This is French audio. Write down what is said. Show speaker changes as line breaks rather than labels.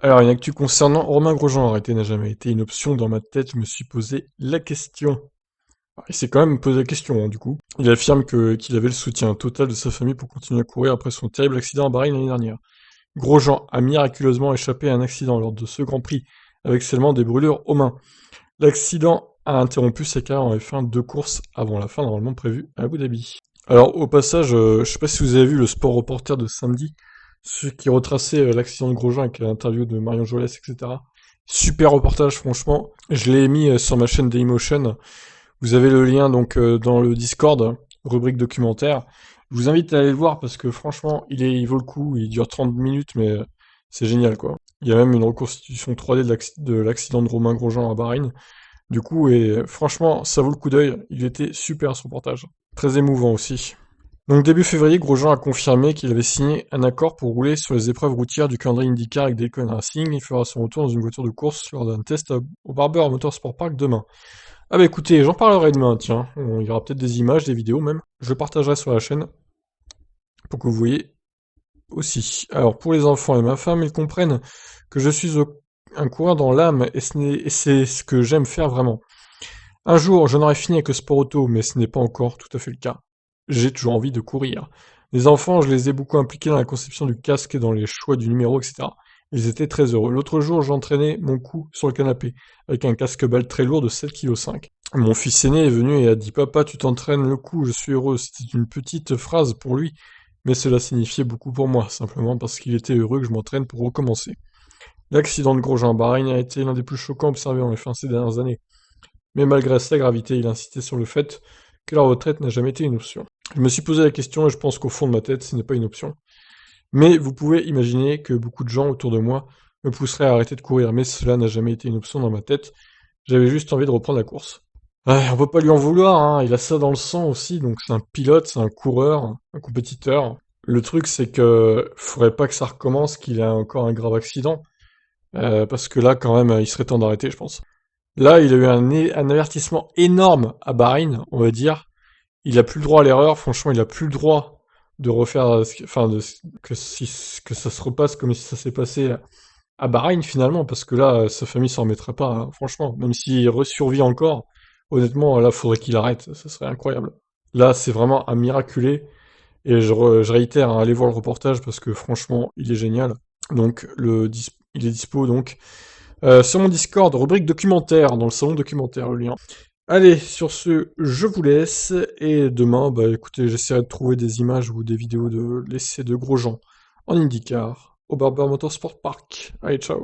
Alors, une actu concernant Romain Grosjean, arrêter n'a jamais été une option dans ma tête, je me suis posé la question. Alors, il s'est quand même posé la question, hein, du coup. Il affirme qu'il avait le soutien total de sa famille pour continuer à courir après son terrible accident à Bahreïn l'année dernière. Grosjean a miraculeusement échappé à un accident lors de ce Grand Prix, avec seulement des brûlures aux mains. L'accident a interrompu sa carrière en F1 deux courses avant la fin normalement prévue à Abu Dhabi. Alors, au passage, je sais pas si vous avez vu le Sport Reporter de samedi, ce qui retraçait l'accident de Grosjean avec l'interview de Marion Jolas, etc. Super reportage, franchement. Je l'ai mis sur ma chaîne Dailymotion. Vous avez le lien donc dans le Discord, rubrique documentaire. Je vous invite à aller le voir parce que franchement, il vaut le coup. Il dure 30 minutes, mais c'est génial, quoi. Il y a même une reconstitution 3D de l'accident de Romain Grosjean à Bahreïn. Du coup, et franchement, ça vaut le coup d'œil. Il était super ce reportage. Très émouvant aussi. Donc début février, Grosjean a confirmé qu'il avait signé un accord pour rouler sur les épreuves routières du calendrier IndyCar avec Daytona Racing. Il fera son retour dans une voiture de course lors d'un test au Barber Motorsport Park demain. Ah bah écoutez, j'en parlerai demain, tiens. Il y aura peut-être des images, des vidéos même. Je partagerai sur la chaîne pour que vous voyez aussi. Alors pour les enfants et ma femme, ils comprennent que je suis un coureur dans l'âme et c'est ce que j'aime faire vraiment. Un jour, j'en aurai fini avec le sport auto, mais ce n'est pas encore tout à fait le cas. J'ai toujours envie de courir. Les enfants, je les ai beaucoup impliqués dans la conception du casque et dans les choix du numéro, etc. Ils étaient très heureux. L'autre jour, j'entraînais mon cou sur le canapé, avec un casque-balle très lourd de 7,5 kg. Mon fils aîné est venu et a dit « Papa, tu t'entraînes le cou, je suis heureux ». C'était une petite phrase pour lui, mais cela signifiait beaucoup pour moi, simplement parce qu'il était heureux que je m'entraîne pour recommencer. L'accident de Grosjean à Bahreïn a été l'un des plus choquants observés en F1 ces dernières années. Mais malgré sa gravité, il insistait sur le fait que la retraite n'a jamais été une option. Je me suis posé la question et je pense qu'au fond de ma tête, ce n'est pas une option. Mais vous pouvez imaginer que beaucoup de gens autour de moi me pousseraient à arrêter de courir, mais cela n'a jamais été une option dans ma tête. J'avais juste envie de reprendre la course. Ouais, on peut pas lui en vouloir, hein. Il a ça dans le sang aussi, donc c'est un pilote, c'est un coureur, un compétiteur. Le truc, c'est que faudrait pas que ça recommence, qu'il ait encore un grave accident, parce que là, quand même, il serait temps d'arrêter, je pense. Là, il a eu un avertissement énorme à Bahreïn, on va dire. Il a plus le droit à l'erreur. Franchement, il a plus le droit de refaire, que ça se repasse comme si ça s'est passé à Bahreïn finalement, parce que là, sa famille s'en remettrait pas, hein, franchement. Même s'il survit encore, honnêtement, là, faudrait qu'il arrête. Ça serait incroyable. Là, c'est vraiment un miraculé. Et je réitère, hein, allez voir le reportage parce que franchement, il est génial. Donc, il est dispo donc sur mon Discord, rubrique documentaire, dans le salon documentaire, le lien. Allez, sur ce, je vous laisse, et demain, bah écoutez, j'essaierai de trouver des images ou des vidéos de l'essai de Grosjean en IndyCar, au Barber Motorsport Park. Allez, ciao.